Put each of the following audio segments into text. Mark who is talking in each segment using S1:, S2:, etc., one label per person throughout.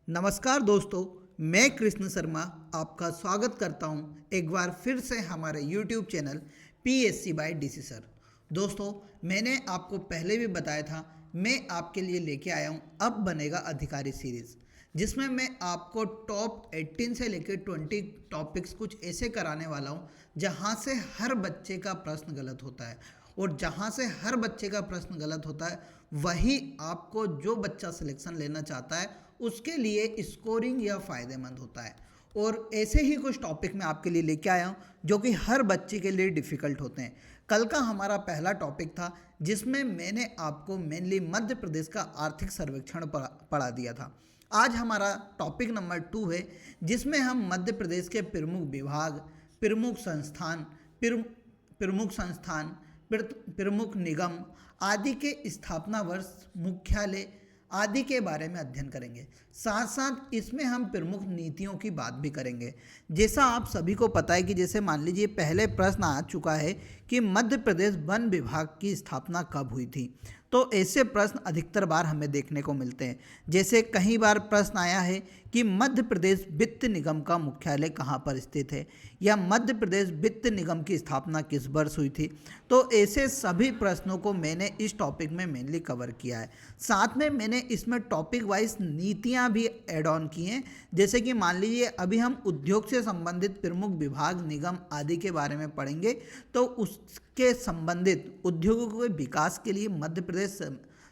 S1: नमस्कार दोस्तों, मैं कृष्ण शर्मा आपका स्वागत करता हूं एक बार फिर से हमारे YouTube channel PSC by DC sir. दोस्तों, मैंने आपको पहले भी बताया था, मैं आपके लिए लेके आया हूं अब बनेगा अधिकारी सीरीज़, जिसमें मैं आपको टॉप 18 से लेकर 20 टॉपिक्स कुछ ऐसे कराने वाला हूं जहां से हर बच्चे का प्रश्न गलत होता है। और जहां से हर बच्चे का प्रश्न गलत होता है, वही आपको जो बच्चा सिलेक्शन लेना चाहता है उसके लिए स्कोरिंग या फ़ायदेमंद होता है। और ऐसे ही कुछ टॉपिक मैं आपके लिए लेके आया हूँ जो कि हर बच्चे के लिए डिफ़िकल्ट होते हैं। कल का हमारा पहला टॉपिक था जिसमें मैंने आपको मेनली मध्य प्रदेश का आर्थिक सर्वेक्षण पढ़ा दिया था। आज हमारा टॉपिक नंबर 2 है जिसमें हम मध्य प्रदेश के प्रमुख विभाग, प्रमुख संस्थान, प्रमुख संस्थान, प्रमुख निगम आदि के स्थापना वर्ष, मुख्यालय आदि के बारे में अध्ययन करेंगे। साथ साथ इसमें हम प्रमुख नीतियों की बात भी करेंगे। जैसा आप सभी को पता है कि जैसे मान लीजिए पहले प्रश्न आ चुका है कि मध्य प्रदेश वन विभाग की स्थापना कब हुई थी, तो ऐसे प्रश्न अधिकतर बार हमें देखने को मिलते हैं। जैसे कई बार प्रश्न आया है कि मध्य प्रदेश वित्त निगम का मुख्यालय कहाँ पर स्थित है, या मध्य प्रदेश वित्त निगम की स्थापना किस वर्ष हुई थी। तो ऐसे सभी प्रश्नों को मैंने इस टॉपिक में मेनली कवर किया है। साथ में मैंने इसमें टॉपिक वाइज नीतियाँ भी ऐड ऑन की हैं। जैसे कि मान लीजिए अभी हम उद्योग से संबंधित प्रमुख विभाग, निगम आदि के बारे में पढ़ेंगे, तो उसके संबंधित उद्योगों के विकास के लिए मध्य प्रदेश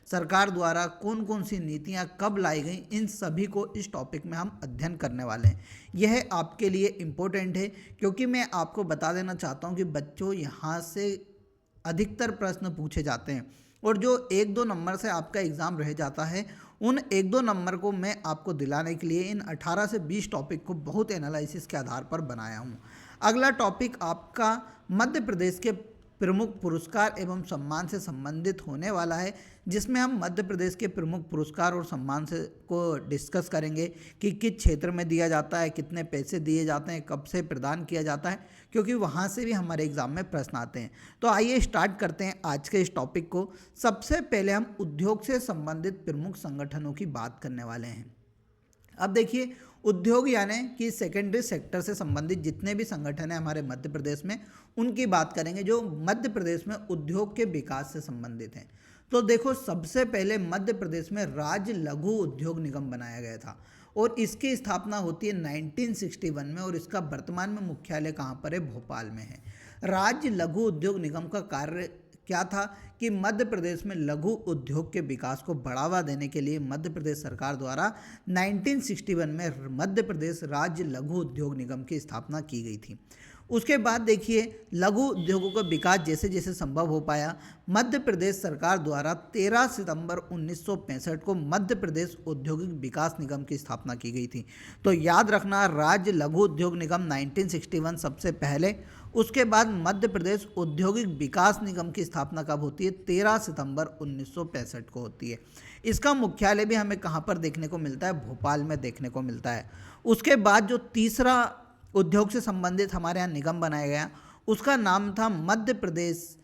S1: सरकार द्वारा कौन कौन सी नीतियां कब लाई गई, इन सभी को इस टॉपिक में हम अध्ययन करने वाले हैं। यह आपके लिए इम्पोर्टेंट है क्योंकि मैं आपको बता देना चाहता हूं कि बच्चों यहाँ से अधिकतर प्रश्न पूछे जाते हैं और जो 1-2 नंबर से आपका एग्ज़ाम रह जाता है, उन 1-2 नंबर को मैं आपको दिलाने के लिए इन 18 से 20 टॉपिक को बहुत एनालिसिस के आधार पर बनाया हूँ। अगला टॉपिक आपका मध्य प्रदेश के प्रमुख पुरस्कार एवं सम्मान से संबंधित होने वाला है, जिसमें हम मध्य प्रदेश के प्रमुख पुरस्कार और सम्मान से को डिस्कस करेंगे कि किस क्षेत्र में दिया जाता है, कितने पैसे दिए जाते हैं, कब से प्रदान किया जाता है, क्योंकि वहाँ से भी हमारे एग्ज़ाम में प्रश्न आते हैं। तो आइए स्टार्ट करते हैं आज के इस टॉपिक को। सबसे पहले हम उद्योग से संबंधित प्रमुख संगठनों की बात करने वाले हैं। अब देखिए, उद्योग यानी कि सेकेंडरी सेक्टर से संबंधित जितने भी संगठन हैं हमारे मध्य प्रदेश में, उनकी बात करेंगे जो मध्य प्रदेश में उद्योग के विकास से संबंधित हैं। तो देखो, सबसे पहले मध्य प्रदेश में राज्य लघु उद्योग निगम बनाया गया था और इसकी स्थापना होती है 1961 में, और इसका वर्तमान में मुख्यालय कहाँ पर है? भोपाल में है। राज्य लघु उद्योग निगम का कार्य क्या था कि मध्य प्रदेश में लघु उद्योग के विकास को बढ़ावा देने के लिए मध्य प्रदेश सरकार द्वारा 1961 में मध्य प्रदेश राज्य लघु उद्योग निगम की स्थापना की गई थी। उसके बाद देखिए, लघु उद्योगों का विकास जैसे जैसे संभव हो पाया, मध्य प्रदेश सरकार द्वारा 13 सितंबर 1965 को मध्य प्रदेश औद्योगिक विकास निगम की स्थापना की गई थी। तो याद रखना, राज्य लघु उद्योग निगम 1961 सबसे पहले, उसके बाद मध्य प्रदेश औद्योगिक विकास निगम की स्थापना कब होती है? 13 सितंबर 1965 को होती है। इसका मुख्यालय भी हमें कहाँ पर देखने को मिलता है? भोपाल में देखने को मिलता है। उसके बाद जो तीसरा उद्योग से संबंधित हमारे यहाँ निगम बनाया गया, उसका नाम था मध्य प्रदेश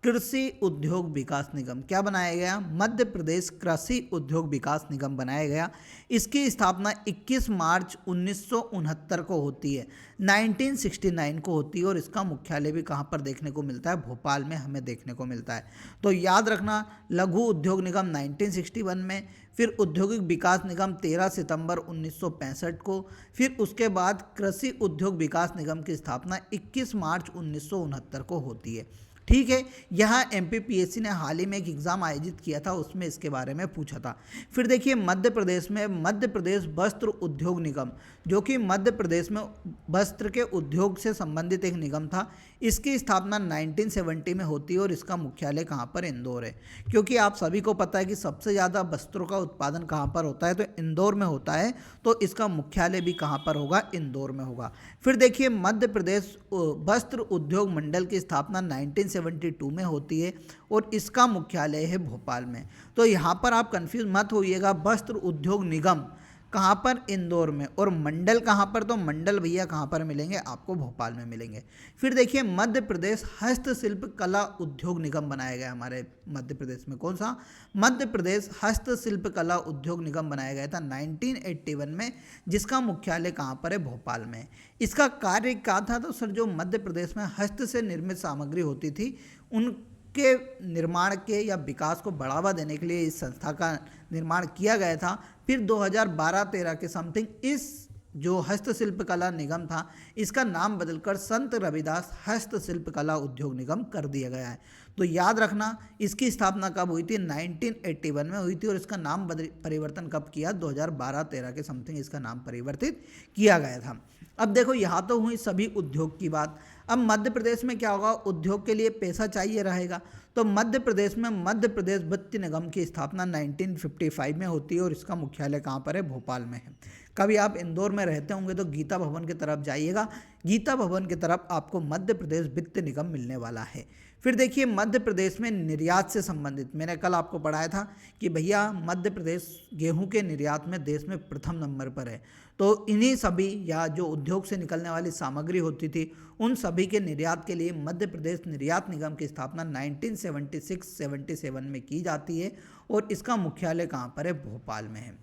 S1: कृषि उद्योग विकास निगम। क्या बनाया गया? मध्य प्रदेश कृषि उद्योग विकास निगम बनाया गया। इसकी स्थापना 21 मार्च 1969 को होती है, 1969 को होती है, और इसका मुख्यालय भी कहाँ पर देखने को मिलता है? भोपाल में हमें देखने को मिलता है। तो याद रखना, लघु उद्योग निगम 1961 में, फिर औद्योगिक विकास निगम 13 सितंबर 1965 को, फिर उसके बाद कृषि उद्योग विकास निगम की स्थापना 21 मार्च 1969 को होती है। ठीक है, यहाँ MPPSC ने हाल ही में एक एग्ज़ाम आयोजित किया था, उसमें इसके बारे में पूछा था। फिर देखिए, मध्य प्रदेश में मध्य प्रदेश वस्त्र उद्योग निगम, जो कि मध्य प्रदेश में वस्त्र के उद्योग से संबंधित एक निगम था, इसकी स्थापना 1970 में होती है और इसका मुख्यालय कहाँ पर? इंदौर है। क्योंकि आप सभी को पता है कि सबसे ज़्यादा वस्त्रों का उत्पादन कहाँ पर होता है? तो इंदौर में होता है, तो इसका मुख्यालय भी कहाँ पर होगा? इंदौर में होगा। फिर देखिए, मध्य प्रदेश वस्त्र उद्योग मंडल की स्थापना 1972 में होती है और इसका मुख्यालय है भोपाल में। तो यहाँ पर आप कंफ्यूज मत होइएगा, वस्त्र उद्योग निगम कहाँ पर? इंदौर में। और मंडल कहाँ पर? तो मंडल भैया कहाँ पर मिलेंगे? आपको भोपाल में मिलेंगे। फिर देखिए मध्य प्रदेश हस्तशिल्प कला उद्योग निगम बनाया गया हमारे मध्य प्रदेश में। कौन सा? मध्य प्रदेश हस्तशिल्प कला उद्योग निगम बनाया गया था 1981 में, जिसका मुख्यालय कहाँ पर है? भोपाल में। इसका कार्य क्या था? तो सर जो मध्य प्रदेश में हस्त से निर्मित सामग्री होती थी उनके निर्माण के या विकास को बढ़ावा देने के लिए इस संस्था का निर्माण किया गया था। फिर 2012-13 के समथिंग इस जो हस्तशिल्प कला निगम था इसका नाम बदलकर संत रविदास हस्तशिल्प कला उद्योग निगम कर दिया गया है। तो याद रखना इसकी स्थापना कब हुई थी? 1981 में हुई थी। और इसका नाम परिवर्तन कब किया? 2012-13 के समथिंग इसका नाम परिवर्तित किया गया था। अब देखो यहाँ तो हुई सभी उद्योग की बात। अब मध्य प्रदेश में क्या होगा? उद्योग के लिए पैसा चाहिए रहेगा, तो मध्य प्रदेश में मध्य प्रदेश वित्त निगम की स्थापना 1955 में होती है और इसका मुख्यालय कहाँ पर है? भोपाल में है। कभी आप इंदौर में रहते होंगे तो गीता भवन की तरफ जाइएगा, गीता भवन की तरफ आपको मध्य प्रदेश वित्त निगम मिलने वाला है। फिर देखिए मध्य प्रदेश में निर्यात से संबंधित मैंने कल आपको पढ़ाया था कि भैया मध्य प्रदेश गेहूं के निर्यात में देश में प्रथम नंबर पर है। तो इन्हीं सभी या जो उद्योग से निकलने वाली सामग्री होती थी उन सभी के निर्यात के लिए मध्य प्रदेश निर्यात निगम की स्थापना 1976-77 में की जाती है और इसका मुख्यालय कहाँ पर है? भोपाल में है।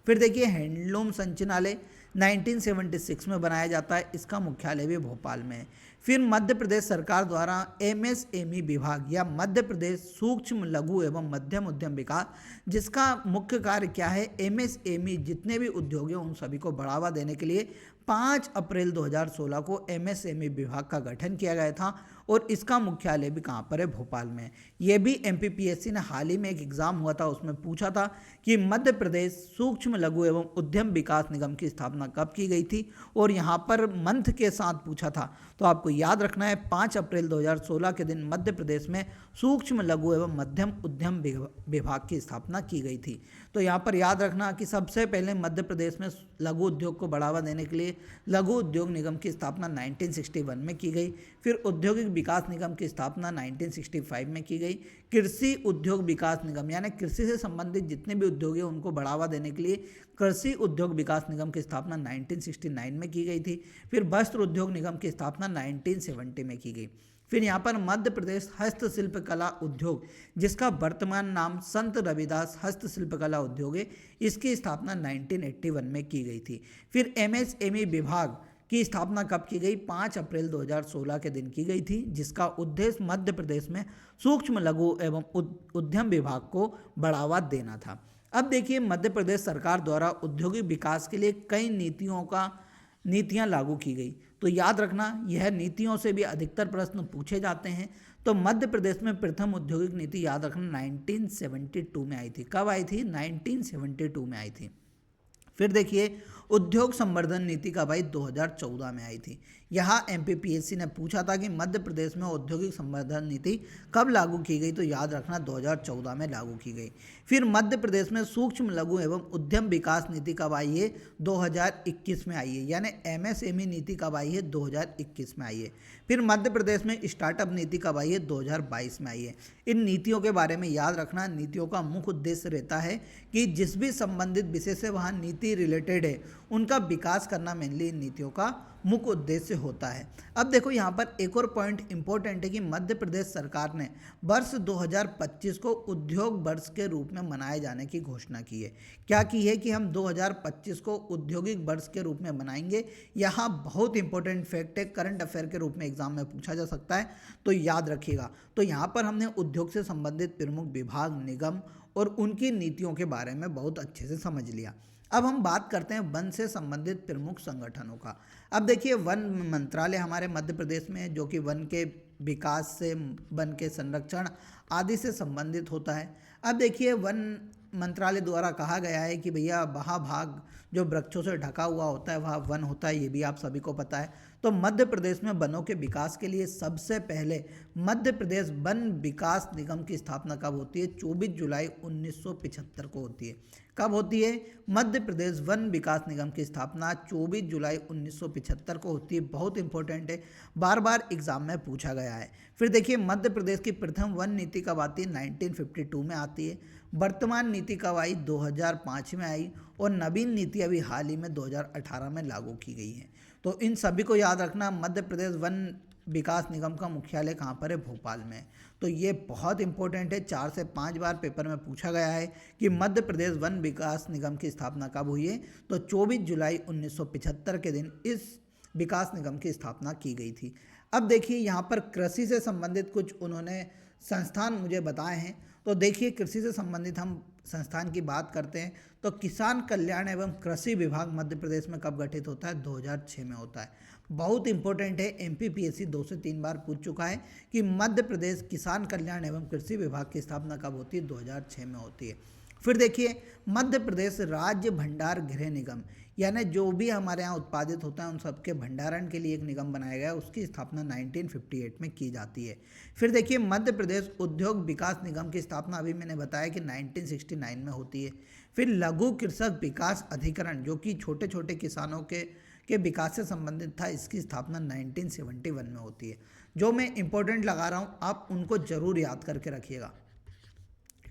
S1: फिर देखिए हैंडलूम संचालनालय 1976 में बनाया जाता है, इसका मुख्यालय भी भोपाल में है। फिर मध्य प्रदेश सरकार द्वारा एमएसएमई विभाग या मध्य प्रदेश सूक्ष्म लघु एवं मध्यम उद्यम विकास, जिसका मुख्य कार्य क्या है? एमएसएमई जितने भी उद्योग हैं उन सभी को बढ़ावा देने के लिए 5 अप्रैल 2016 को एमएसएमई विभाग का गठन किया गया था और इसका मुख्यालय भी कहाँ पर है? भोपाल में। ये भी एमपीपीएससी ने हाल ही में एक एग्जाम हुआ था उसमें पूछा था कि मध्य प्रदेश सूक्ष्म लघु एवं उद्यम विकास निगम की स्थापना कब की गई थी और यहाँ पर मंथ के साथ पूछा था। तो आपको याद रखना है 5 अप्रैल 2016 के दिन मध्य प्रदेश में सूक्ष्म लघु एवं मध्यम उद्यम विभाग की स्थापना की गई थी। तो यहाँ पर याद रखना कि सबसे पहले मध्य प्रदेश में लघु उद्योग को बढ़ावा देने के लिए लघु उद्योग निगम की स्थापना 1961 में की गई। फिर औद्योगिक विकास निगम की स्थापना 1965 में की गई। कृषि उद्योग विकास निगम यानी कृषि से संबंधित जितने भी उद्योग हैं उनको बढ़ावा देने के लिए कृषि उद्योग विकास निगम की स्थापना 1969 में की गई थी। फिर वस्त्र उद्योग निगम की स्थापना 1970 में की गई। फिर यहाँ पर मध्य प्रदेश हस्तशिल्प कला उद्योग, जिसका वर्तमान नाम संत रविदास हस्तशिल्प कला उद्योग है, इसकी स्थापना 1981 में की गई थी। फिर एमएसएमई विभाग की स्थापना कब की गई? 5 अप्रैल 2016 के दिन की गई थी, जिसका उद्देश्य मध्य प्रदेश में सूक्ष्म लघु एवं उद्यम विभाग को बढ़ावा देना था। अब देखिए मध्य प्रदेश सरकार द्वारा औद्योगिक विकास के लिए कई नीतियां लागू की गई। तो याद रखना यह नीतियों से भी अधिकतर प्रश्न पूछे जाते हैं। तो मध्य प्रदेश में प्रथम औद्योगिक नीति याद रखना 1972 में आई थी। कब आई थी? 1972 में आई थी। फिर देखिए उद्योग संवर्धन नीति का भाई 2014 में आई थी। यहाँ एमपीपीएससी ने पूछा था कि मध्य प्रदेश में औद्योगिक संवर्धन नीति कब लागू की गई? तो याद रखना 2014 में लागू की गई। फिर मध्य प्रदेश में सूक्ष्म लघु एवं उद्यम विकास नीति कब आई है? 2021 में आई है। यानी एमएसएमई नीति कब आई है? 2021 में आई है। फिर मध्य प्रदेश में स्टार्टअप नीति कब आई है? 2022 में आई है। इन नीतियों के बारे में याद रखना, नीतियों का मुख्य उद्देश्य रहता है कि जिस भी संबंधित विषय से वहाँ नीति रिलेटेड है उनका विकास करना मेनली इन नीतियों का मुख्य उद्देश्य होता है। अब देखो यहाँ पर एक और पॉइंट इंपॉर्टेंट है कि मध्य प्रदेश सरकार ने वर्ष 2025 को उद्योग वर्ष के रूप में मनाए जाने की घोषणा की है। क्या की है कि हम 2025 को औद्योगिक वर्ष के रूप में मनाएंगे। यहाँ बहुत इंपॉर्टेंट फैक्ट है, करंट अफेयर के रूप में एग्जाम में पूछा जा सकता है, तो याद रखिएगा। तो यहाँ पर हमने उद्योग से संबंधित प्रमुख विभाग, निगम और उनकी नीतियों के बारे में बहुत अच्छे से समझ लिया। अब हम बात करते हैं वन से संबंधित प्रमुख संगठनों का। अब देखिए वन मंत्रालय हमारे मध्य प्रदेश में है, जो कि वन के विकास से, वन के संरक्षण आदि से संबंधित होता है। अब देखिए वन मंत्रालय द्वारा कहा गया है कि भैया वहाँ भाग जो वृक्षों से ढका हुआ होता है वहाँ वन होता है, ये भी आप सभी को पता है। तो मध्य प्रदेश में वनों के विकास के लिए सबसे पहले मध्य प्रदेश वन विकास निगम की स्थापना कब होती है? 24 जुलाई 1975 को होती है। कब होती है? मध्य प्रदेश वन विकास निगम की स्थापना 24 जुलाई 1975 को होती है। बहुत इंपॉर्टेंट है, बार बार एग्जाम में पूछा गया है। फिर देखिए मध्य प्रदेश की प्रथम वन नीति कब आती है? 1952 में आती है। वर्तमान नीति कब आई? 2005 में आई। और नवीन नीति अभी हाल ही में 2018 में लागू की गई है। तो इन सभी को याद रखना। मध्य प्रदेश वन विकास निगम का मुख्यालय कहाँ पर है? भोपाल में। तो ये बहुत इंपॉर्टेंट है, 4 से 5 बार पेपर में पूछा गया है कि मध्य प्रदेश वन विकास निगम की स्थापना कब हुई है? तो 24 जुलाई 1975 के दिन इस विकास निगम की स्थापना की गई थी। अब देखिए यहाँ पर कृषि से संबंधित कुछ उन्होंने संस्थान मुझे बताए हैं। तो देखिए कृषि से संबंधित हम संस्थान की बात करते हैं तो किसान कल्याण एवं कृषि विभाग मध्य प्रदेश में कब गठित होता है? 2006 में होता है। बहुत इंपॉर्टेंट है, एमपीपीएससी 2 से 3 बार पूछ चुका है कि मध्य प्रदेश किसान कल्याण एवं कृषि विभाग की स्थापना कब होती है? 2006 में होती है। फिर देखिए मध्य प्रदेश राज्य भंडार गृह निगम, यानी जो भी हमारे यहाँ उत्पादित होता है उन सबके भंडारण के लिए एक निगम बनाया गया है, उसकी स्थापना 1958 में की जाती है। फिर देखिए मध्य प्रदेश उद्योग विकास निगम की स्थापना अभी मैंने बताया कि 1969 में होती है। फिर लघु कृषक विकास अधिकरण, जो कि छोटे छोटे किसानों के विकास से संबंधित था, इसकी स्थापना 1971 में होती है। जो मैं इंपॉर्टेंट लगा रहा हूँ आप उनको जरूर याद करके रखिएगा,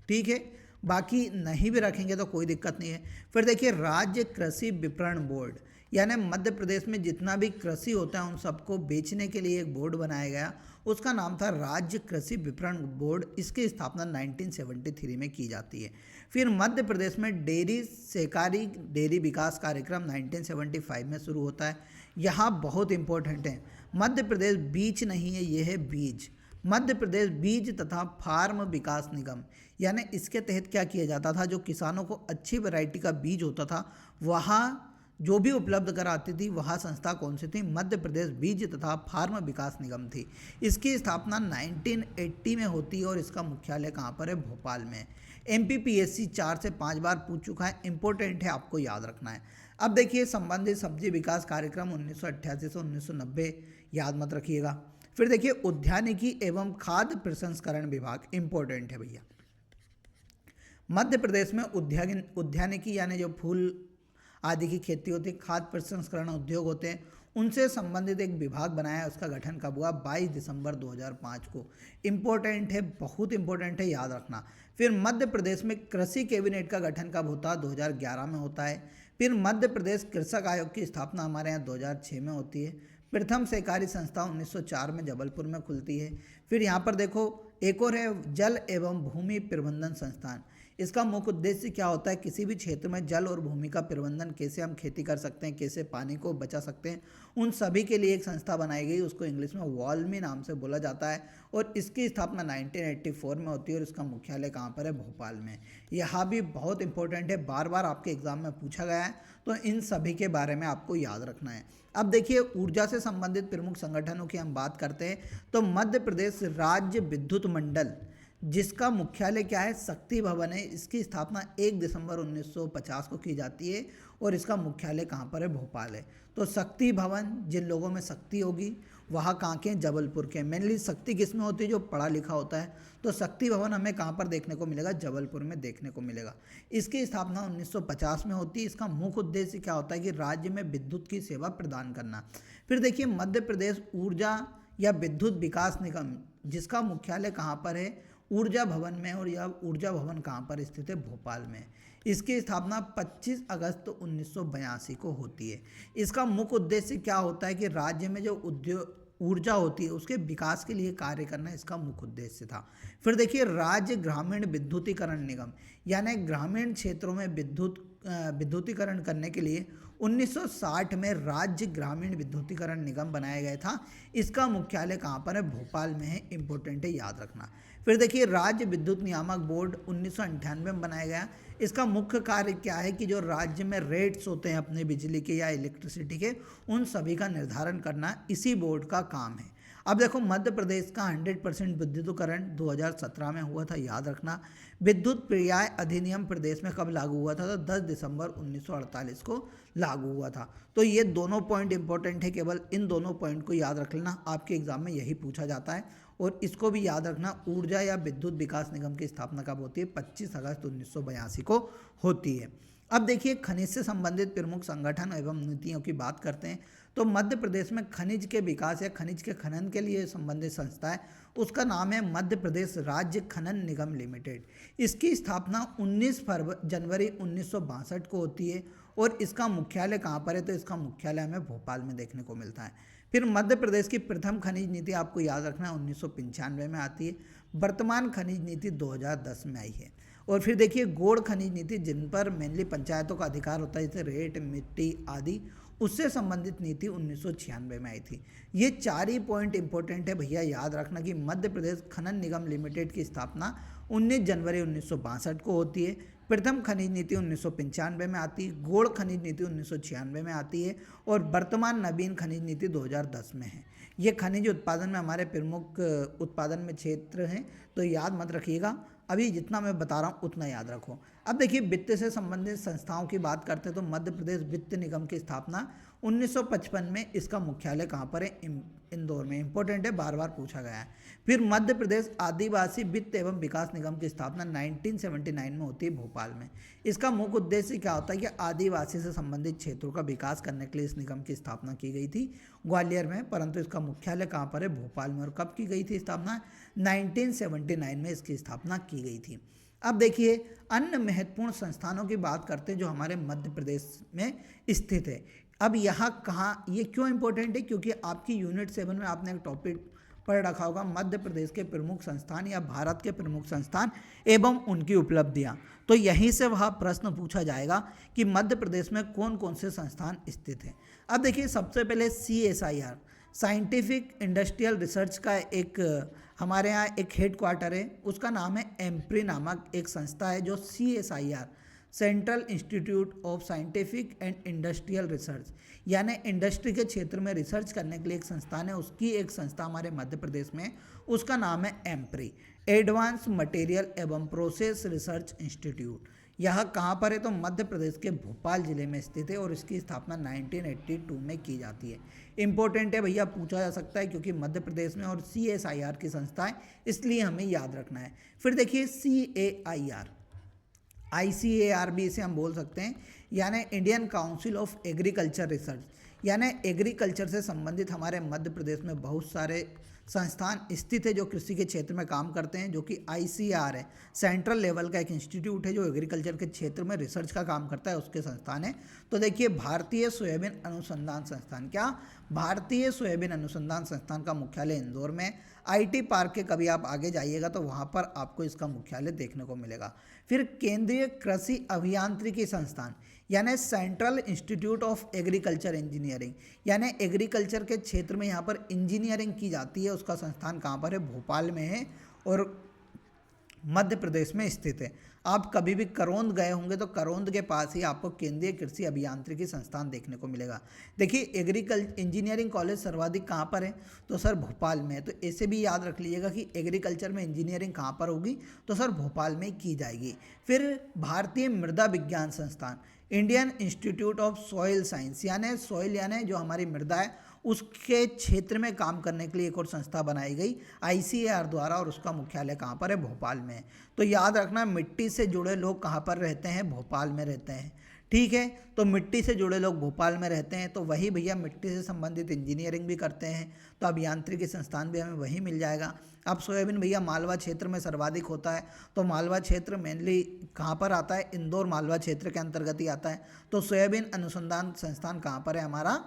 S1: ठीक है। बाकी नहीं भी रखेंगे तो कोई दिक्कत नहीं है। फिर देखिए राज्य कृषि विपणन बोर्ड, यानी मध्य प्रदेश में जितना भी कृषि होता है उन सबको बेचने के लिए एक बोर्ड बनाया गया, उसका नाम था राज्य कृषि विपणन बोर्ड। इसकी स्थापना 1973 में की जाती है। फिर मध्य प्रदेश में डेयरी सहकारी डेयरी विकास कार्यक्रम 1975 में शुरू होता है। यहाँ बहुत इंपॉर्टेंट है, मध्य प्रदेश बीज नहीं है, ये है बीज। मध्य प्रदेश बीज तथा फार्म विकास निगम, यानी इसके तहत क्या किया जाता था, जो किसानों को अच्छी वैरायटी का बीज होता था वहाँ जो भी उपलब्ध कराती थी वहाँ संस्था कौन सी थी? मध्य प्रदेश बीज तथा फार्म विकास निगम थी। इसकी स्थापना 1980 में होती है और इसका मुख्यालय कहाँ पर है? भोपाल में। एमपीपीएससी 4 से 5 बार पूछ चुका है, इंपॉर्टेंट है, आपको याद रखना है। अब देखिए संबंधित सब्जी विकास कार्यक्रम 1988 से 1990 याद मत रखिएगा। फिर देखिए उद्यानिकी एवं खाद्य प्रसंस्करण विभाग, इंपॉर्टेंट है भैया। मध्य प्रदेश में उद्यानिकी यानी जो फूल आदि की खेती होती है, खाद्य प्रसंस्करण उद्योग होते हैं, उनसे संबंधित एक विभाग बनाया है। उसका गठन कब हुआ? 22 दिसंबर 2005 को। इंपॉर्टेंट है, बहुत इंपॉर्टेंट है, याद रखना। फिर मध्य प्रदेश में कृषि कैबिनेट का गठन कब होता है? 2011 में होता है। फिर मध्य प्रदेश कृषक आयोग की स्थापना हमारे यहाँ 2006 में होती है। प्रथम सहकारी संस्था 1904 में जबलपुर में खुलती है। फिर यहाँ पर देखो एक और है जल एवं भूमि प्रबंधन संस्थान। इसका मुख्य उद्देश्य क्या होता है? किसी भी क्षेत्र में जल और भूमि का प्रबंधन, कैसे हम खेती कर सकते हैं, कैसे पानी को बचा सकते हैं, उन सभी के लिए एक संस्था बनाई गई, उसको इंग्लिश में वॉल्मी नाम से बोला जाता है। और इसकी स्थापना 1984 में होती है और इसका मुख्यालय कहाँ पर है? भोपाल में। यहाँ भी बहुत इंपॉर्टेंट है, बार बार आपके एग्जाम में पूछा गया है, तो इन सभी के बारे में आपको याद रखना है। अब देखिए ऊर्जा से संबंधित प्रमुख संगठनों की हम बात करते हैं तो मध्य प्रदेश राज्य विद्युत मंडल, जिसका मुख्यालय क्या है? शक्ति भवन है। इसकी स्थापना 1 दिसंबर 1950 को की जाती है और इसका मुख्यालय कहाँ पर है? भोपाल है। तो शक्ति भवन, जिन लोगों में शक्ति होगी वहाँ कहाँ के? जबलपुर के। मेनली शक्ति किस में होती है? जो पढ़ा लिखा होता है। तो शक्ति भवन हमें कहाँ पर देखने को मिलेगा? जबलपुर में देखने को मिलेगा। इसकी स्थापना 1950 में होती है। इसका मुख्य उद्देश्य क्या होता है कि राज्य में विद्युत की सेवा प्रदान करना। फिर देखिए मध्य प्रदेश ऊर्जा या विद्युत विकास निगम, जिसका मुख्यालय कहाँ पर है? ऊर्जा भवन में। और यह ऊर्जा भवन कहाँ पर स्थित है? भोपाल में। इसकी स्थापना 25 अगस्त 1982 को होती है। इसका मुख्य उद्देश्य क्या होता है कि राज्य में जो उद्योग ऊर्जा होती है उसके विकास के लिए कार्य करना इसका मुख्य उद्देश्य था। फिर देखिए राज्य ग्रामीण विद्युतीकरण निगम, यानी ग्रामीण क्षेत्रों में विद्युतीकरण करने के लिए 1960 में राज्य ग्रामीण विद्युतीकरण निगम बनाया गया था। इसका मुख्यालय कहाँ पर है? भोपाल में है। इंपॉर्टेंट है, याद रखना। फिर देखिए राज्य विद्युत नियामक बोर्ड 1998 में बनाया गया। इसका मुख्य कार्य क्या है कि जो राज्य में रेट्स होते हैं अपने बिजली के या इलेक्ट्रिसिटी के, उन सभी का निर्धारण करना इसी बोर्ड का काम है। अब देखो मध्य प्रदेश का 100% विद्युतीकरण 2017 में हुआ था, याद रखना। विद्युत पर्याय अधिनियम प्रदेश में कब लागू हुआ था? तो 10 दिसंबर 1948 को लागू हुआ था। तो ये दोनों पॉइंट इंपॉर्टेंट है, केवल इन दोनों पॉइंट को याद रख लेना, आपके एग्जाम में यही पूछा जाता है। और इसको भी याद रखना, ऊर्जा या विद्युत विकास निगम की स्थापना कब होती है? 25 अगस्त 1982 को होती है। अब देखिए खनिज से संबंधित प्रमुख संगठन एवं नीतियों की बात करते हैं तो मध्य प्रदेश में खनिज के विकास या खनिज के खनन के लिए संबंधित संस्था है, उसका नाम है मध्य प्रदेश राज्य खनन निगम लिमिटेड। इसकी स्थापना 19 जनवरी 1962 को होती है और इसका मुख्यालय कहाँ पर है, तो इसका मुख्यालय हमें भोपाल में देखने को मिलता है। फिर मध्य प्रदेश की प्रथम खनिज नीति आपको याद रखना है 1995 में आती है। वर्तमान खनिज नीति 2010 में आई है। और फिर देखिए गौड़ खनिज नीति, जिन पर मेनली पंचायतों का अधिकार होता है जैसे रेत, मिट्टी आदि, उससे संबंधित नीति 1996 में आई थी। ये 4 ही पॉइंट इंपॉर्टेंट है भैया, याद रखना कि मध्य प्रदेश खनन निगम लिमिटेड की स्थापना 19 जनवरी 1962 को होती है। प्रथम खनिज नीति 1995 में आती है, गौड़ खनिज नीति 1996 में आती है और वर्तमान नवीन खनिज नीति 2010 में है। ये खनिज उत्पादन में हमारे प्रमुख उत्पादन में क्षेत्र हैं, तो याद मत रखिएगा, अभी जितना मैं बता रहा हूँ उतना याद रखो। अब देखिए वित्त से संबंधित संस्थाओं की बात करते हैं तो मध्य प्रदेश वित्त निगम की स्थापना 1955 में, इसका मुख्यालय कहाँ पर है, इंदौर में। इंपॉर्टेंट है, बार बार पूछा गया है। फिर मध्य प्रदेश आदिवासी वित्त एवं विकास निगम की स्थापना 1979 में होती है भोपाल में। इसका मुख्य उद्देश्य क्या होता है कि आदिवासी से संबंधित क्षेत्रों का विकास करने के लिए इस निगम की स्थापना की गई थी ग्वालियर में, परंतु इसका मुख्यालय कहाँ पर है, भोपाल में। और कब की गई थी स्थापना, 1979 में इसकी स्थापना की गई थी। अब देखिए अन्य महत्वपूर्ण संस्थानों की बात करते हैं जो हमारे मध्य प्रदेश में स्थित है। अब यहाँ कहाँ, ये क्यों इंपॉर्टेंट है, क्योंकि आपकी यूनिट 7 में आपने एक टॉपिक पढ़ रखा होगा मध्य प्रदेश के प्रमुख संस्थान या भारत के प्रमुख संस्थान एवं उनकी उपलब्धियाँ। तो यहीं से वह प्रश्न पूछा जाएगा कि मध्य प्रदेश में कौन कौन से संस्थान स्थित हैं। अब देखिए सबसे पहले CSIR, साइंटिफिक इंडस्ट्रियल रिसर्च का एक हमारे यहाँ एक हेड क्वार्टर है, उसका नाम है एम्प्री नामक एक संस्था है जो CSIR, central institute of scientific and industrial research, यानी इंडस्ट्री के क्षेत्र में रिसर्च करने के लिए एक संस्थान है, उसकी एक संस्था हमारे मध्य प्रदेश में, उसका नाम है एम्प्री, एडवांस मटेरियल एवं प्रोसेस रिसर्च इंस्टीट्यूट। यह कहाँ पर है, तो मध्य प्रदेश के भोपाल जिले में स्थित है और इसकी स्थापना 1982 में की जाती है। इंपॉर्टेंट है भैया, पूछा जा सकता है क्योंकि मध्य प्रदेश में और CSIR की संस्था है, इसलिए हमें याद रखना है। फिर देखिए CAIR, ICAR भी इसे हम बोल सकते हैं, यानी Indian council of agriculture research, यानी एग्रीकल्चर से संबंधित हमारे मध्य प्रदेश में बहुत सारे संस्थान स्थित है जो कृषि के क्षेत्र में काम करते हैं, जो कि ICAR है, सेंट्रल लेवल का एक इंस्टीट्यूट है जो एग्रीकल्चर के क्षेत्र में रिसर्च का काम करता है, उसके संस्थान है। तो देखिए भारतीय सोयाबीन अनुसंधान संस्थान, क्या भारतीय सोयाबीन अनुसंधान संस्थान का मुख्यालय इंदौर में। IT पार्क के कभी आप आगे जाइएगा तो वहाँ पर आपको इसका मुख्यालय देखने को मिलेगा। फिर केंद्रीय कृषि अभियांत्रिकी संस्थान, यानी central institute of agriculture engineering, यानी एग्रीकल्चर के क्षेत्र में यहाँ पर इंजीनियरिंग की जाती है, उसका संस्थान कहाँ पर है, भोपाल में है और मध्य प्रदेश में स्थित है। आप कभी भी करौंद गए होंगे तो करौंद के पास ही आपको केंद्रीय कृषि अभियांत्रिकी संस्थान देखने को मिलेगा। देखिए इंजीनियरिंग कॉलेज सर्वाधिक कहाँ पर है, तो सर भोपाल में है। तो ऐसे भी याद रख लीजिएगा कि एग्रीकल्चर में इंजीनियरिंग कहाँ पर होगी, तो सर भोपाल में की जाएगी। फिर भारतीय मृदा विज्ञान संस्थान, Indian Institute of soil science, यानी सॉइल यानी जो हमारी मृदा है उसके क्षेत्र में काम करने के लिए एक और संस्था बनाई गई ICAR द्वारा और उसका मुख्यालय कहाँ पर है, भोपाल में है। तो याद रखना मिट्टी से जुड़े लोग कहाँ पर रहते हैं, भोपाल में रहते हैं। ठीक है, तो मिट्टी से जुड़े लोग भोपाल में रहते हैं, तो वही भैया मिट्टी से संबंधित इंजीनियरिंग भी करते हैं, तो अभियांत्रिकी संस्थान भी हमें वही मिल जाएगा। अब सोयाबीन भैया मालवा क्षेत्र में सर्वाधिक होता है, तो मालवा क्षेत्र मेनली कहाँ पर आता है, इंदौर मालवा क्षेत्र के अंतर्गत ही आता है। तो सोयाबीन अनुसंधान संस्थान कहाँ पर है, हमारा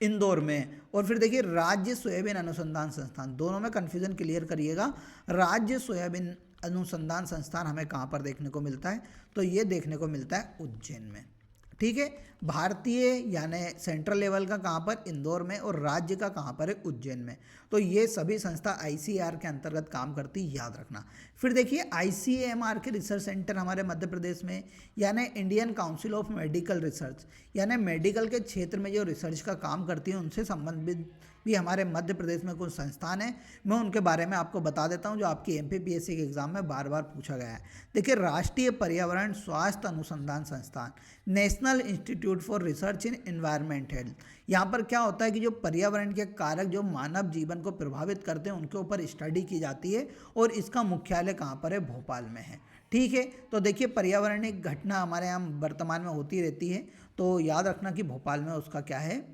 S1: इंदौर में। और फिर देखिए राज्य सोयाबीन अनुसंधान संस्थान, दोनों में कन्फ्यूजन क्लियर करिएगा। राज्य सोयाबीन अनुसंधान संस्थान हमें कहाँ पर देखने को मिलता है, तो ये देखने को मिलता है उज्जैन में। ठीक है, भारतीय यानी सेंट्रल लेवल का कहाँ पर, इंदौर में, और राज्य का कहाँ पर है, उज्जैन में। तो ये सभी संस्था ICAR के अंतर्गत काम करती, याद रखना। फिर देखिए ICMR के रिसर्च सेंटर हमारे मध्य प्रदेश में, यानी Indian council of medical research, यानी मेडिकल के क्षेत्र में जो रिसर्च का काम करती है उनसे संबंधित भी हमारे मध्य प्रदेश में कुछ संस्थान है, मैं उनके बारे में आपको बता देता हूं जो आपकी MPPSC के एग्जाम में बार बार पूछा गया है। देखिए राष्ट्रीय पर्यावरण स्वास्थ्य अनुसंधान संस्थान, national institute for research in environment health, यहाँ पर क्या होता है कि जो पर्यावरण के कारक जो मानव जीवन को प्रभावित करते हैं उनके ऊपर स्टडी की जाती है और इसका मुख्यालय कहाँ पर है, भोपाल में है। ठीक है। तो देखिए पर्यावरणीय घटना हमारे यहाँ वर्तमान में होती रहती है, तो याद रखना कि भोपाल में उसका क्या है,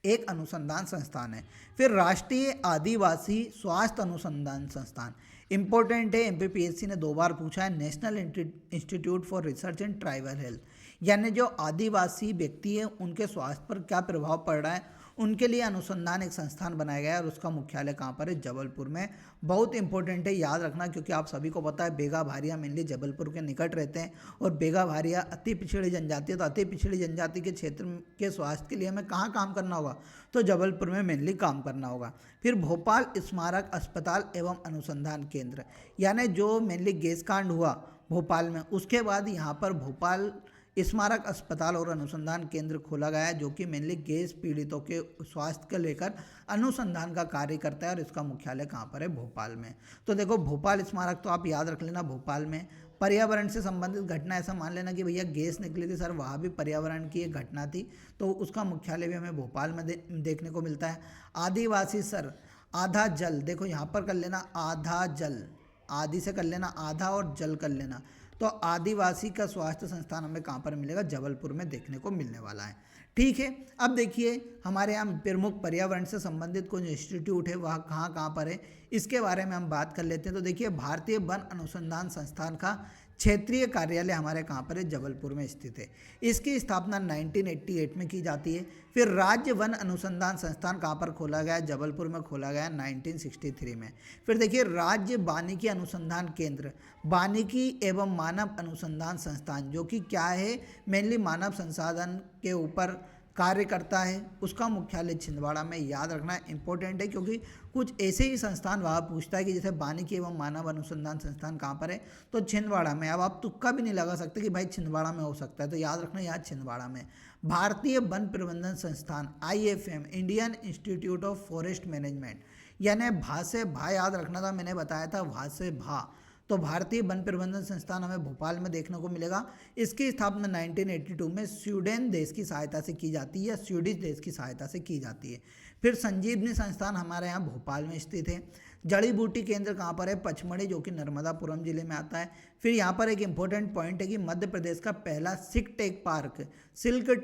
S1: एक अनुसंधान संस्थान है। फिर राष्ट्रीय आदिवासी स्वास्थ्य अनुसंधान संस्थान इंपॉर्टेंट है, एमपीपीएससी ने 2 बार पूछा है। National institute for research and tribal health, यानी जो आदिवासी व्यक्ति है उनके स्वास्थ्य पर क्या प्रभाव पड़ रहा है, उनके लिए अनुसंधान एक संस्थान बनाया गया है और उसका मुख्यालय कहाँ पर है, जबलपुर में। बहुत इंपॉर्टेंट है, याद रखना, क्योंकि आप सभी को पता है बेगा भारिया मेनली जबलपुर के निकट रहते हैं और बेगा भारिया अति पिछड़ी जनजाति है। तो अति पिछड़ी जनजाति के क्षेत्र के स्वास्थ्य के लिए हमें कहाँ काम करना होगा, तो जबलपुर में मेनली काम करना होगा। फिर भोपाल स्मारक अस्पताल एवं अनुसंधान केंद्र, यानी जो मेनली गैस कांड हुआ भोपाल में, उसके बाद यहाँ पर भोपाल स्मारक अस्पताल और अनुसंधान केंद्र खोला गया है, जो कि मेनली गैस पीड़ितों के स्वास्थ्य को लेकर अनुसंधान का कार्य करता है और इसका मुख्यालय कहाँ पर है, भोपाल में। तो देखो भोपाल स्मारक तो आप याद रख लेना, भोपाल में पर्यावरण से संबंधित घटना, ऐसा मान लेना कि भैया गैस निकली थी सर, वहाँ भी पर्यावरण की एक घटना थी, तो उसका मुख्यालय भी हमें भोपाल में देखने को मिलता है। आदिवासी सर, आधा जल, देखो यहाँ पर कर लेना आधा जल, आदि से कर लेना आधा और जल कर लेना, तो आदिवासी का स्वास्थ्य संस्थान हमें कहाँ पर मिलेगा, जबलपुर में देखने को मिलने वाला है। ठीक है, अब देखिए हमारे यहाँ प्रमुख पर्यावरण से संबंधित कुछ इंस्टीट्यूट है, वह कहाँ कहाँ पर है, इसके बारे में हम बात कर लेते हैं। तो देखिए भारतीय वन अनुसंधान संस्थान का क्षेत्रीय कार्यालय हमारे कहाँ पर है, जबलपुर में स्थित है। इसकी स्थापना 1988 में की जाती है। फिर राज्य वन अनुसंधान संस्थान कहाँ पर खोला गया है, जबलपुर में खोला गया है 1963 में। फिर देखिए राज्य वानिकी अनुसंधान केंद्र, वानिकी एवं मानव अनुसंधान संस्थान, जो कि क्या है, मेनली मानव संसाधन के ऊपर कार्य करता है, उसका मुख्यालय छिंदवाड़ा में। याद रखना इंपॉर्टेंट है, क्योंकि कुछ ऐसे ही संस्थान वहाँ पूछता है कि जैसे वानिकी एवं मानव अनुसंधान संस्थान कहाँ पर है, तो छिंदवाड़ा में। अब आप तुक्का भी नहीं लगा सकते कि भाई छिंदवाड़ा में हो सकता है, तो याद रखना यहाँ छिंदवाड़ा में। भारतीय वन प्रबंधन संस्थान IFM, Indian Institute of forest management, यानी भा से भा याद रखना था, मैंने बताया था भा से भा, तो भारतीय वन प्रबंधन संस्थान हमें भोपाल में देखने को मिलेगा। इसकी स्थापना 1982 में स्वीडन देश की सहायता से की जाती है या स्वीडिश देश की सहायता से की जाती है। फिर संजीवनी संस्थान हमारे यहाँ भोपाल में स्थित है। जड़ी बूटी केंद्र कहाँ पर है, पचमढ़ी, जो कि नर्मदापुरम जिले में आता है। फिर यहाँ पर एक इंपॉर्टेंट पॉइंट है कि मध्य प्रदेश का पहला सिल्क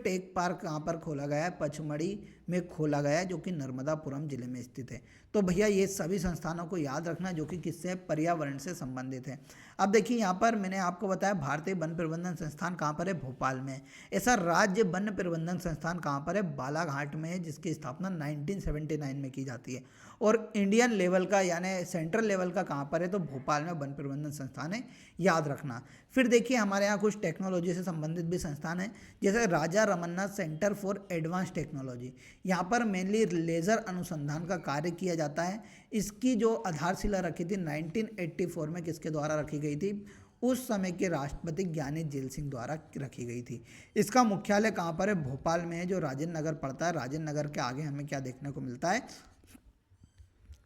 S1: टेक पार्क कहाँ पर खोला गया है, पचमढ़ी में खोला गया है, जो कि नर्मदापुरम जिले में स्थित है। तो भैया ये सभी संस्थानों को याद रखना जो कि किससे, पर्यावरण से संबंधित है। अब देखिए यहाँ पर मैंने आपको बताया भारतीय वन प्रबंधन संस्थान कहाँ पर है, भोपाल में। ऐसा राज्य वन प्रबंधन संस्थान कहाँ पर है, बालाघाट में है, जिसकी स्थापना 1979 में की जाती है। और इंडियन लेवल का यानी सेंट्रल लेवल का कहाँ पर है, तो भोपाल में वन प्रबंधन संस्थान है, याद रखना। फिर देखिए हमारे यहाँ कुछ टेक्नोलॉजी से संबंधित भी संस्थान है, जैसे Raja Ramanna centre for advance technology. यहाँ पर मेनली लेज़र अनुसंधान का कार्य किया जाता है। इसकी जो आधारशिला रखी थी 1984 में, किसके द्वारा रखी गई थी, उस समय के राष्ट्रपति ज्ञानी जेल सिंह द्वारा रखी गई थी। इसका मुख्यालय कहाँ पर है, भोपाल में है, जो राजेंद्र नगर पड़ता है। राजेंद्र नगर के आगे हमें क्या देखने को मिलता है,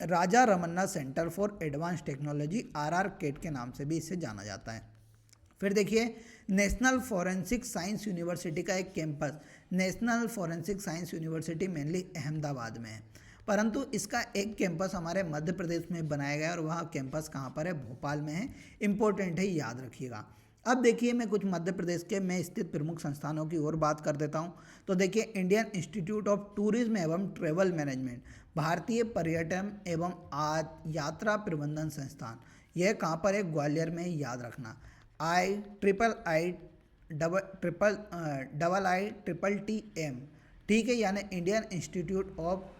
S1: Raja Ramanna centre for advance technology, RR-CAT के नाम से भी इसे जाना जाता है। फिर देखिए नेशनल फॉरेंसिक साइंस यूनिवर्सिटी का एक campus, national forensic science university mainly Ahmedabad में है, परंतु इसका एक कैंपस हमारे मध्य प्रदेश में बनाया गया है और वह कैंपस कहाँ पर है, भोपाल में है। इंपॉर्टेंट है, याद रखिएगा। अब देखिए मैं कुछ मध्य प्रदेश के में स्थित प्रमुख संस्थानों की ओर बात कर देता हूँ। तो देखिए इंडियन इंस्टीट्यूट ऑफ टूरिज्म एवं ट्रेवल मैनेजमेंट, भारतीय पर्यटन एवं यात्रा प्रबंधन संस्थान, यह कहाँ पर है, ग्वालियर में, याद रखना। IIITM, ठीक है, यानी इंडियन इंस्टीट्यूट ऑफ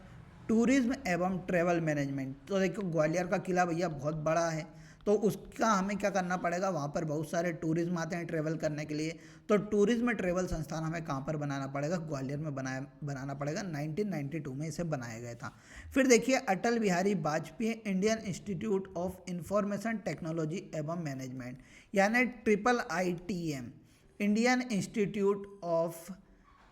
S1: टूरिज्म एवं ट्रेवल मैनेजमेंट। तो देखो ग्वालियर का किला भैया बहुत बड़ा है, तो उसका हमें क्या करना पड़ेगा, वहाँ पर बहुत सारे टूरिज्म आते हैं ट्रेवल करने के लिए, तो टूरिज्म ट्रेवल संस्थान हमें कहाँ पर बनाना पड़ेगा, ग्वालियर में बनाना पड़ेगा। 1992 में इसे बनाया गया था। फिर देखिए Atal Bihari Vajpayee Indian Institute of information technology एवं मैनेजमेंट, यानी IITM, Indian Institute of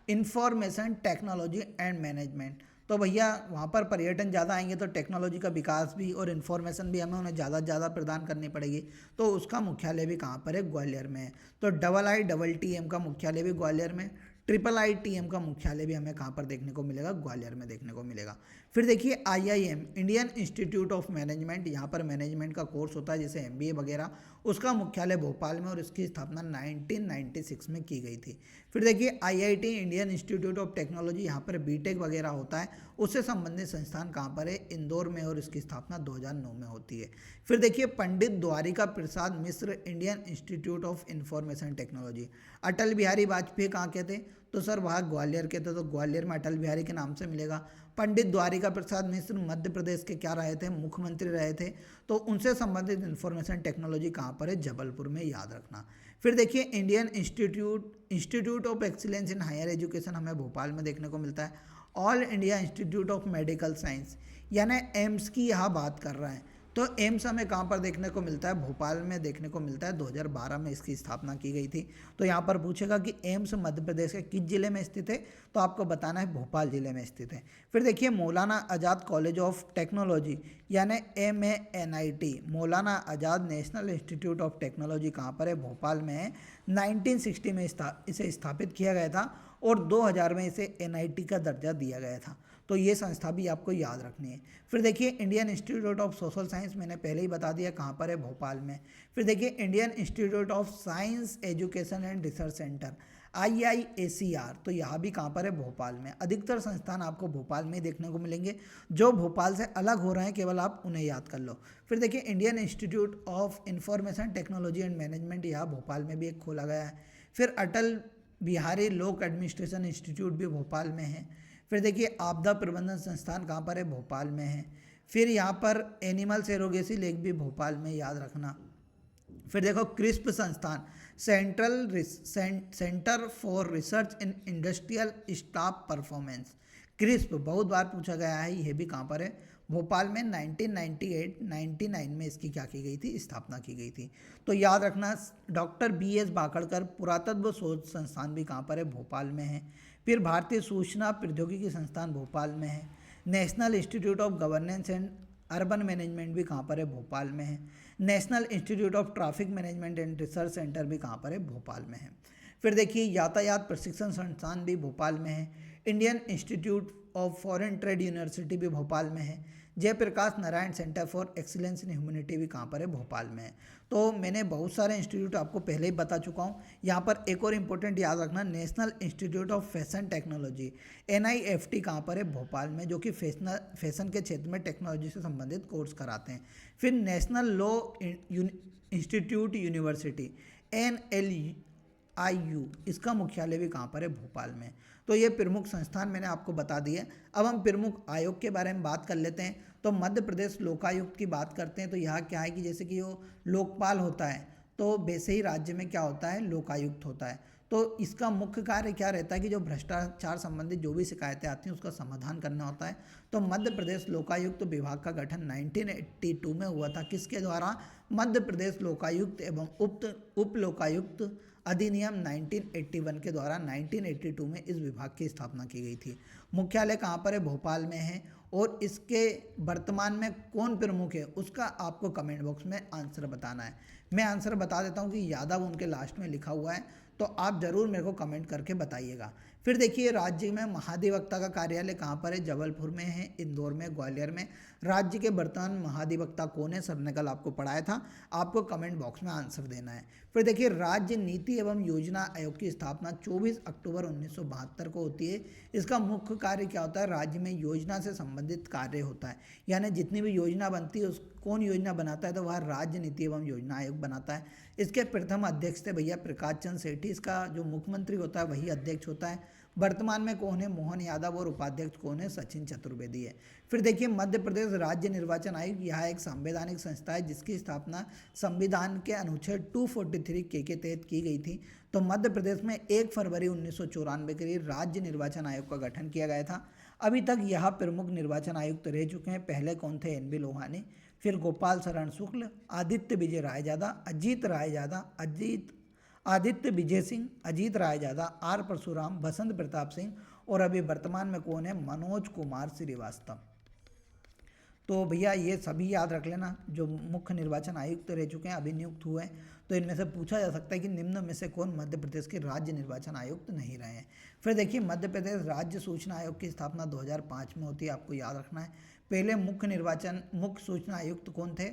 S1: information technology and management. तो भैया वहाँ पर पर्यटन ज़्यादा आएंगे तो टेक्नोलॉजी का विकास भी और इन्फॉर्मेशन भी हमें उन्हें ज़्यादा से ज़्यादा प्रदान करनी पड़ेगी, तो उसका मुख्यालय भी कहाँ पर है, ग्वालियर में है। तो IITM का मुख्यालय भी ग्वालियर में, IIITM का मुख्यालय भी हमें कहाँ पर देखने को मिलेगा, ग्वालियर में देखने को मिलेगा। फिर देखिए IIM, Indian Institute of management, यहाँ पर मैनेजमेंट का कोर्स होता है जैसे MBA वगैरह, उसका मुख्यालय भोपाल में और इसकी स्थापना 1996 में की गई थी। फिर देखिए IIT, Indian Institute of technology, यहाँ पर BTech वगैरह होता है, उससे संबंधित संस्थान कहाँ पर है, इंदौर में, और इसकी स्थापना 2009 में होती है। फिर देखिए पंडित Dwarika Prasad Mishra, Indian Institute of information technology. Atal Bihari Vajpayee कहाँ के थे, तो सर वहाँ ग्वालियर के थे, तो ग्वालियर में अटल बिहारी के नाम से मिलेगा। पंडित द्वारिका प्रसाद मिश्र मध्य प्रदेश के क्या रहे थे, मुख्यमंत्री रहे थे, तो उनसे संबंधित इंफॉर्मेशन टेक्नोलॉजी कहाँ पर है, जबलपुर में, याद रखना। फिर देखिए Indian Institute of Excellence in Higher Education हमें भोपाल में देखने को मिलता है। All India Institute of Medical Science, यानी एम्स की यहाँ बात कर रहा है, तो एम्स हमें कहाँ पर देखने को मिलता है, भोपाल में देखने को मिलता है। 2012 में इसकी स्थापना की गई थी। तो यहाँ पर पूछेगा कि एम्स मध्य प्रदेश के किस जिले में स्थित है, तो आपको बताना है भोपाल जिले में स्थित है। फिर देखिए मौलाना आज़ाद कॉलेज ऑफ टेक्नोलॉजी, यानी MANIT, Maulana Azad national institute of technology कहाँ पर है, भोपाल में है। 1960 में इसे स्थापित किया गया था और 2000 में इसे NIT का दर्जा दिया गया था। तो ये संस्था भी आपको याद रखनी है। फिर देखिए Indian Institute of social science, मैंने पहले ही बता दिया कहाँ पर है, भोपाल में। फिर देखिए Indian Institute of science education and research centre, IIACR, तो यहाँ भी कहाँ पर है, भोपाल में। अधिकतर संस्थान आपको भोपाल में देखने को मिलेंगे। जो भोपाल से अलग हो रहे हैं केवल आप उन्हें याद कर लो। फिर देखिए Indian Institute of information technology and management, यहाँ भोपाल में भी एक खोला गया है। फिर अटल बिहारी लोक एडमिनिस्ट्रेशन इंस्टीट्यूट भी भोपाल में है। फिर देखिए आपदा प्रबंधन संस्थान कहाँ पर है, भोपाल में है। फिर यहाँ पर एनिमल सेरोगेसी लेक भी भोपाल में, याद रखना। फिर देखो क्रिस्प संस्थान, centre for research in industrial staff performance, crisp बहुत बार पूछा गया है, ये भी कहाँ पर है, भोपाल में। 1998-99 में इसकी क्या की गई थी, स्थापना की गई थी। तो याद रखना डॉक्टर BS बाकड़कर पुरातत्व शोध संस्थान भी कहाँ पर है, भोपाल में है। फिर भारतीय सूचना प्रौद्योगिकी संस्थान भोपाल में है। National institute of governance and urban management भी कहाँ पर है, भोपाल में है। National institute of traffic management and research centre भी कहाँ पर है, भोपाल में है। फिर देखिए यातायात प्रशिक्षण संस्थान भी भोपाल में है। Indian Institute of Foreign Trade University भी भोपाल में है। Jayaprakash Narayan Centre for Excellence in Humanity भी कहाँ पर है, भोपाल में है। तो मैंने बहुत सारे इंस्टीट्यूट आपको पहले ही बता चुका हूँ। यहाँ पर एक और इम्पोर्टेंट याद रखना, national institute of fashion technology NIFT कहाँ पर है, भोपाल में, जो कि फैशन के क्षेत्र में टेक्नोलॉजी से संबंधित कोर्स कराते हैं। फिर national law institute university NLIU, इसका मुख्यालय भी कहाँ पर है, भोपाल में। तो ये प्रमुख संस्थान मैंने आपको बता दिए। अब हम प्रमुख आयोग के बारे में बात कर लेते हैं। तो मध्य प्रदेश लोकायुक्त की बात करते हैं, तो यहाँ क्या है कि जैसे कि वो लोकपाल होता है, तो वैसे ही राज्य में क्या होता है, लोकायुक्त होता है। तो इसका मुख्य कार्य क्या रहता है कि जो भ्रष्टाचार संबंधित जो भी शिकायतें आती हैं उसका समाधान करना होता है। तो मध्य प्रदेश लोकायुक्त विभाग का गठन 1982 में हुआ था। किसके द्वारा, मध्य प्रदेश लोकायुक्त एवं उप लोकायुक्त अधिनियम 1981 के द्वारा 1982 में इस विभाग की स्थापना की गई थी। मुख्यालय कहाँ पर है, भोपाल में है। और इसके वर्तमान में कौन प्रमुख है उसका आपको कमेंट बॉक्स में आंसर बताना है। मैं आंसर बता देता हूँ कि यादव उनके लास्ट में लिखा हुआ है, तो आप ज़रूर मेरे को कमेंट करके बताइएगा। फिर देखिए राज्य में महाधिवक्ता का कार्यालय कहाँ पर है, जबलपुर में है, इंदौर में, ग्वालियर में। राज्य के वर्तमान महाधिवक्ता कौन है, सर ने कल आपको पढ़ाया था, आपको कमेंट बॉक्स में आंसर देना है। फिर देखिए राज्य नीति एवं योजना आयोग की स्थापना 24 अक्टूबर 1972 को होती है। इसका मुख्य कार्य क्या होता है, राज्य में योजना से संबंधित कार्य होता है, यानी जितनी भी योजना बनती है कौन योजना बनाता है, तो वह राज्य नीति एवं योजना आयोग बनाता है। इसके प्रथम अध्यक्ष थे भैया प्रकाश चंद्र सेठी। इसका जो मुख्यमंत्री होता है वही अध्यक्ष होता है। वर्तमान में कौन है, मोहन यादव, और उपाध्यक्ष कौन है, सचिन चतुर्वेदी है। फिर देखिए मध्य प्रदेश राज्य निर्वाचन आयोग, यह एक संवैधानिक संस्था है जिसकी स्थापना संविधान के अनुच्छेद 243 के तहत की गई थी। तो मध्य प्रदेश में 1 फरवरी 1994 के लिए राज्य निर्वाचन आयोग का गठन किया गया था। अभी तक यहाँ प्रमुख निर्वाचन आयुक्त रह चुके हैं। पहले कौन थे, NB लोहानी, फिर गोपाल शरण शुक्ल, आदित्य विजय रायजादा, आदित्य विजय सिंह, अजीत रायजादा, R परशुराम, बसंत प्रताप सिंह, और अभी वर्तमान में कौन है, मनोज कुमार श्रीवास्तव। तो भैया ये सभी याद रख लेना जो मुख्य निर्वाचन आयुक्त रह चुके हैं, अभी नियुक्त हुए हैं। तो इनमें से पूछा जा सकता है कि निम्न में से कौन मध्य प्रदेश के राज्य निर्वाचन आयुक्त नहीं रहे हैं। फिर देखिए, मध्य प्रदेश राज्य सूचना आयोग की स्थापना 2005 में होती है, आपको याद रखना है। पहले मुख्य सूचना आयुक्त कौन थे?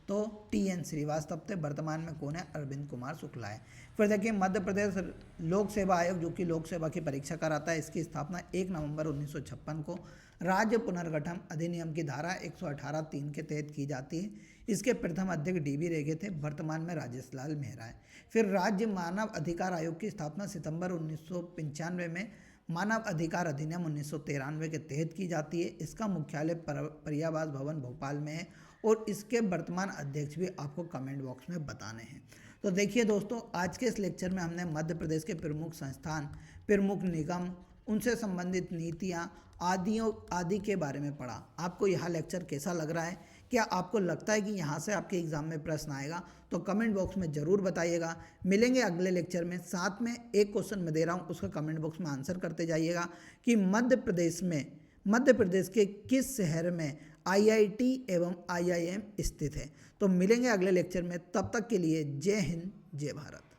S1: तो TN श्रीवास्तव थे। वर्तमान में कौन है? अरविंद कुमार शुक्ला है। फिर देखिए, मध्य प्रदेश लोक सेवा आयोग जो कि लोक सेवा की परीक्षा कराता है, इसकी स्थापना 1 नवंबर 1956 को राज्य पुनर्गठन अधिनियम की धारा 118(3) के तहत की जाती है। इसके प्रथम अध्यक्ष DB रेगे थे। वर्तमान में राजेश लाल मेहरा है। फिर राज्य मानव अधिकार आयोग की स्थापना सितंबर 1995 में मानव अधिकार अधिनियम 1993 के तहत की जाती है। इसका मुख्यालय परियावास भवन भोपाल में है और इसके वर्तमान अध्यक्ष भी आपको कमेंट बॉक्स में बताने हैं। तो देखिए दोस्तों, आज के इस लेक्चर में हमने मध्य प्रदेश के प्रमुख संस्थान, प्रमुख निगम, उनसे संबंधित नीतियाँ आदि के बारे में पढ़ा। आपको यह लेक्चर कैसा लग रहा है? क्या आपको लगता है कि यहाँ से आपके एग्जाम में प्रश्न आएगा? तो कमेंट बॉक्स में ज़रूर बताइएगा। मिलेंगे अगले लेक्चर में। साथ में एक क्वेश्चन मैं दे रहा हूँ, उसका कमेंट बॉक्स में आंसर करते जाइएगा कि मध्य प्रदेश के किस शहर में IIT एवं IIM स्थित है। तो मिलेंगे अगले लेक्चर में, तब तक के लिए जय हिंद, जय भारत।